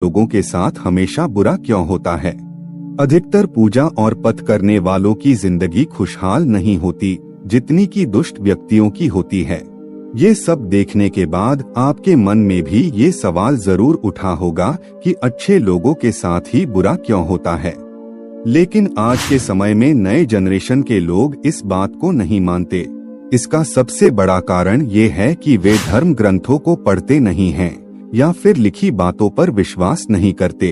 लोगों के साथ हमेशा बुरा क्यों होता है। अधिकतर पूजा और पथ करने वालों की जिंदगी खुशहाल नहीं होती जितनी की दुष्ट व्यक्तियों की होती है। ये सब देखने के बाद आपके मन में भी ये सवाल जरूर उठा होगा कि अच्छे लोगों के साथ ही बुरा क्यों होता है। लेकिन आज के समय में नए जनरेशन के लोग इस बात को नहीं मानते। इसका सबसे बड़ा कारण ये है कि वे धर्म ग्रंथों को पढ़ते नहीं हैं या फिर लिखी बातों पर विश्वास नहीं करते।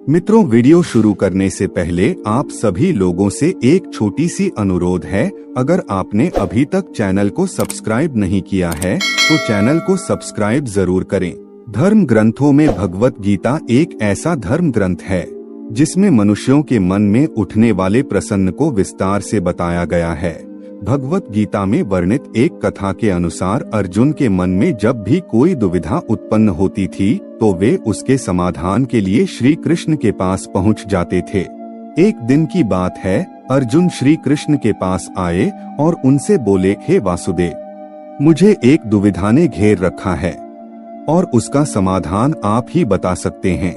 मित्रों, वीडियो शुरू करने से पहले आप सभी लोगों से एक छोटी सी अनुरोध है। अगर आपने अभी तक चैनल को सब्सक्राइब नहीं किया है तो चैनल को सब्सक्राइब जरूर करें। धर्म ग्रंथों में भगवत गीता एक ऐसा धर्म ग्रंथ है जिसमें मनुष्यों के मन में उठने वाले प्रश्न को विस्तार से बताया गया है। भगवत गीता में वर्णित एक कथा के अनुसार अर्जुन के मन में जब भी कोई दुविधा उत्पन्न होती थी तो वे उसके समाधान के लिए श्री कृष्ण के पास पहुंच जाते थे। एक दिन की बात है, अर्जुन श्री कृष्ण के पास आए और उनसे बोले, हे वासुदेव, मुझे एक दुविधा ने घेर रखा है और उसका समाधान आप ही बता सकते हैं।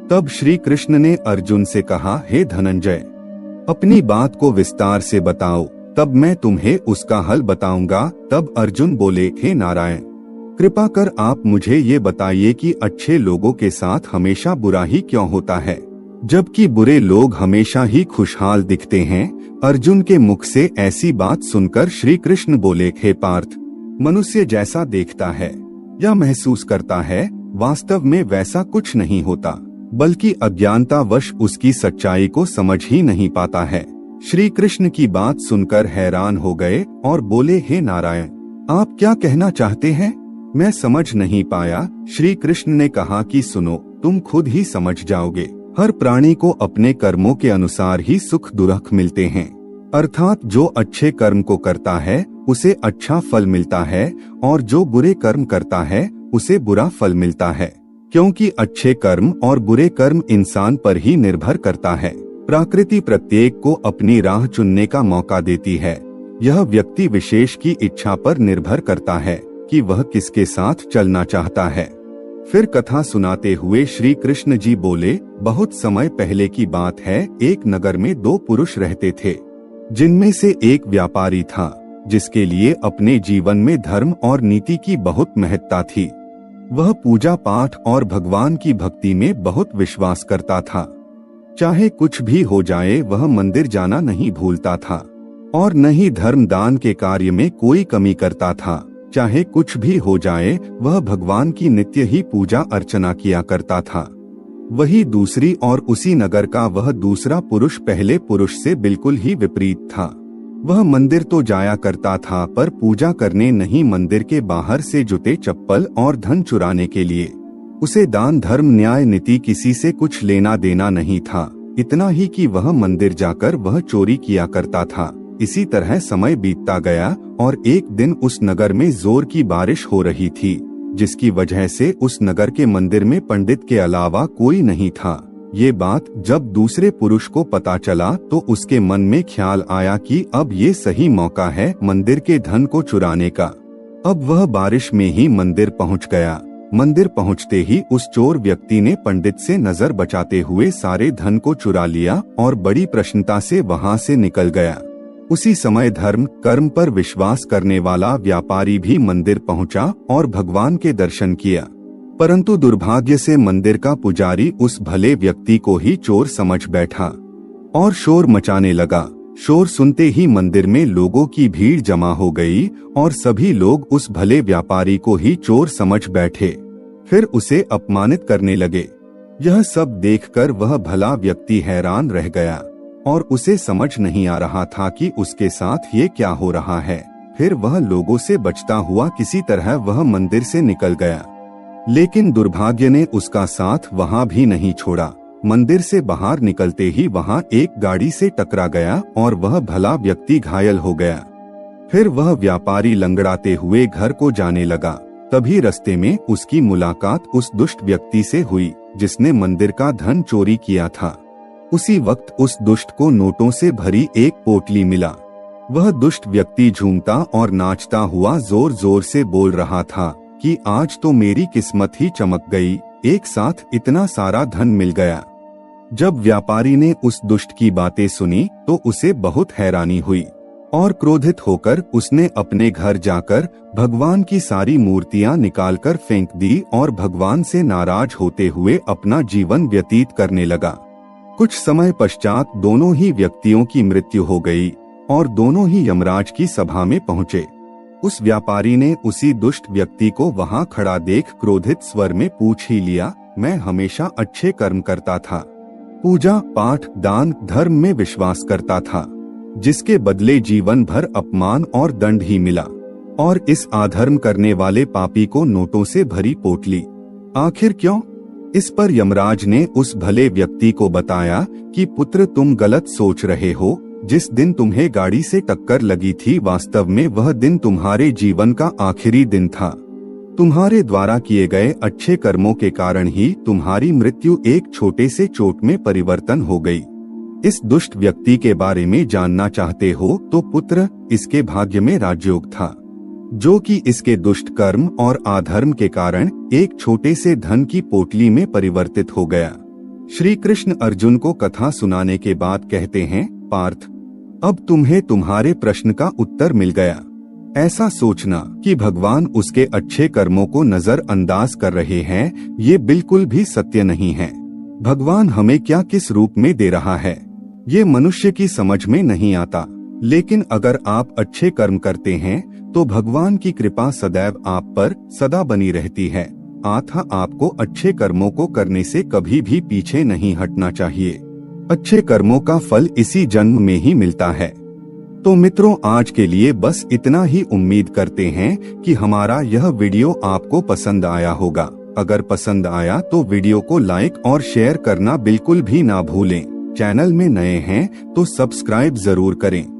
तब श्री कृष्ण ने अर्जुन से कहा, हे धनंजय, अपनी बात को विस्तार से बताओ, तब मैं तुम्हें उसका हल बताऊंगा। तब अर्जुन बोले, हे नारायण, कृपा कर आप मुझे ये बताइए कि अच्छे लोगों के साथ हमेशा बुरा ही क्यों होता है, जबकि बुरे लोग हमेशा ही खुशहाल दिखते हैं। अर्जुन के मुख से ऐसी बात सुनकर श्री कृष्ण बोले, हे पार्थ, मनुष्य जैसा देखता है या महसूस करता है वास्तव में वैसा कुछ नहीं होता, बल्कि अज्ञानतावश उसकी सच्चाई को समझ ही नहीं पाता है। श्री कृष्ण की बात सुनकर हैरान हो गए और बोले, हे नारायण, आप क्या कहना चाहते हैं, मैं समझ नहीं पाया। श्री कृष्ण ने कहा कि सुनो, तुम खुद ही समझ जाओगे। हर प्राणी को अपने कर्मों के अनुसार ही सुख दुख मिलते हैं, अर्थात जो अच्छे कर्म को करता है उसे अच्छा फल मिलता है और जो बुरे कर्म करता है उसे बुरा फल मिलता है, क्योंकि अच्छे कर्म और बुरे कर्म इंसान पर ही निर्भर करता है। प्रकृति प्रत्येक को अपनी राह चुनने का मौका देती है। यह व्यक्ति विशेष की इच्छा पर निर्भर करता है कि वह किसके साथ चलना चाहता है। फिर कथा सुनाते हुए श्री कृष्ण जी बोले, बहुत समय पहले की बात है, एक नगर में दो पुरुष रहते थे, जिनमें से एक व्यापारी था जिसके लिए अपने जीवन में धर्म और नीति की बहुत महत्ता थी। वह पूजा पाठ और भगवान की भक्ति में बहुत विश्वास करता था। चाहे कुछ भी हो जाए वह मंदिर जाना नहीं भूलता था और न ही धर्म दान के कार्य में कोई कमी करता था। चाहे कुछ भी हो जाए वह भगवान की नित्य ही पूजा अर्चना किया करता था। वही दूसरी और उसी नगर का वह दूसरा पुरुष पहले पुरुष से बिल्कुल ही विपरीत था। वह मंदिर तो जाया करता था पर पूजा करने नहीं, मंदिर के बाहर से जूते चप्पल और धन चुराने के लिए। उसे दान धर्म न्याय नीति किसी से कुछ लेना देना नहीं था। इतना ही कि वह मंदिर जाकर वह चोरी किया करता था। इसी तरह समय बीतता गया और एक दिन उस नगर में जोर की बारिश हो रही थी, जिसकी वजह से उस नगर के मंदिर में पंडित के अलावा कोई नहीं था। ये बात जब दूसरे पुरुष को पता चला तो उसके मन में ख्याल आया कि अब ये सही मौका है मंदिर के धन को चुराने का। अब वह बारिश में ही मंदिर पहुंच गया। मंदिर पहुंचते ही उस चोर व्यक्ति ने पंडित से नजर बचाते हुए सारे धन को चुरा लिया और बड़ी प्रसन्नता से वहां से निकल गया। उसी समय धर्म कर्म पर विश्वास करने वाला व्यापारी भी मंदिर पहुंचा और भगवान के दर्शन किया, परंतु दुर्भाग्य से मंदिर का पुजारी उस भले व्यक्ति को ही चोर समझ बैठा और शोर मचाने लगा। शोर सुनते ही मंदिर में लोगों की भीड़ जमा हो गई और सभी लोग उस भले व्यापारी को ही चोर समझ बैठे, फिर उसे अपमानित करने लगे। यह सब देखकर वह भला व्यक्ति हैरान रह गया और उसे समझ नहीं आ रहा था कि उसके साथ ये क्या हो रहा है। फिर वह लोगों से बचता हुआ किसी तरह वह मंदिर से निकल गया, लेकिन दुर्भाग्य ने उसका साथ वहां भी नहीं छोड़ा। मंदिर से बाहर निकलते ही वहां एक गाड़ी से टकरा गया और वह भला व्यक्ति घायल हो गया। फिर वह व्यापारी लंगड़ाते हुए घर को जाने लगा। तभी रास्ते में उसकी मुलाकात उस दुष्ट व्यक्ति से हुई जिसने मंदिर का धन चोरी किया था। उसी वक्त उस दुष्ट को नोटों से भरी एक पोटली मिला। वह दुष्ट व्यक्ति झूमता और नाचता हुआ जोर जोर से बोल रहा था कि आज तो मेरी किस्मत ही चमक गई, एक साथ इतना सारा धन मिल गया। जब व्यापारी ने उस दुष्ट की बातें सुनी तो उसे बहुत हैरानी हुई और क्रोधित होकर उसने अपने घर जाकर भगवान की सारी मूर्तियां निकालकर फेंक दी और भगवान से नाराज होते हुए अपना जीवन व्यतीत करने लगा। कुछ समय पश्चात दोनों ही व्यक्तियों की मृत्यु हो गई और दोनों ही यमराज की सभा में पहुंचे। उस व्यापारी ने उसी दुष्ट व्यक्ति को वहां खड़ा देख क्रोधित स्वर में पूछ ही लिया, मैं हमेशा अच्छे कर्म करता था, पूजा पाठ दान धर्म में विश्वास करता था, जिसके बदले जीवन भर अपमान और दंड ही मिला, और इस अधर्म करने वाले पापी को नोटों से भरी पोटली, आखिर क्यों? इस पर यमराज ने उस भले व्यक्ति को बताया कि पुत्र, तुम गलत सोच रहे हो। जिस दिन तुम्हें गाड़ी से टक्कर लगी थी, वास्तव में वह दिन तुम्हारे जीवन का आखिरी दिन था। तुम्हारे द्वारा किए गए अच्छे कर्मों के कारण ही तुम्हारी मृत्यु एक छोटे से चोट में परिवर्तन हो गई। इस दुष्ट व्यक्ति के बारे में जानना चाहते हो तो पुत्र, इसके भाग्य में राजयोग था, जो कि इसके दुष्ट कर्म और अधर्म के कारण एक छोटे से धन की पोटली में परिवर्तित हो गया। श्री कृष्ण अर्जुन को कथा सुनाने के बाद कहते हैं, पार्थ, अब तुम्हें तुम्हारे प्रश्न का उत्तर मिल गया। ऐसा सोचना कि भगवान उसके अच्छे कर्मों को नजरअंदाज कर रहे हैं, ये बिल्कुल भी सत्य नहीं है। भगवान हमें क्या किस रूप में दे रहा है, ये मनुष्य की समझ में नहीं आता। लेकिन अगर आप अच्छे कर्म करते हैं तो भगवान की कृपा सदैव आप पर सदा बनी रहती है। अतः आपको अच्छे कर्मों को करने से कभी भी पीछे नहीं हटना चाहिए। अच्छे कर्मों का फल इसी जन्म में ही मिलता है। तो मित्रों, आज के लिए बस इतना ही। उम्मीद करते हैं कि हमारा यह वीडियो आपको पसंद आया होगा। अगर पसंद आया तो वीडियो को लाइक और शेयर करना बिल्कुल भी ना भूलें। चैनल में नए हैं तो सब्सक्राइब जरूर करें।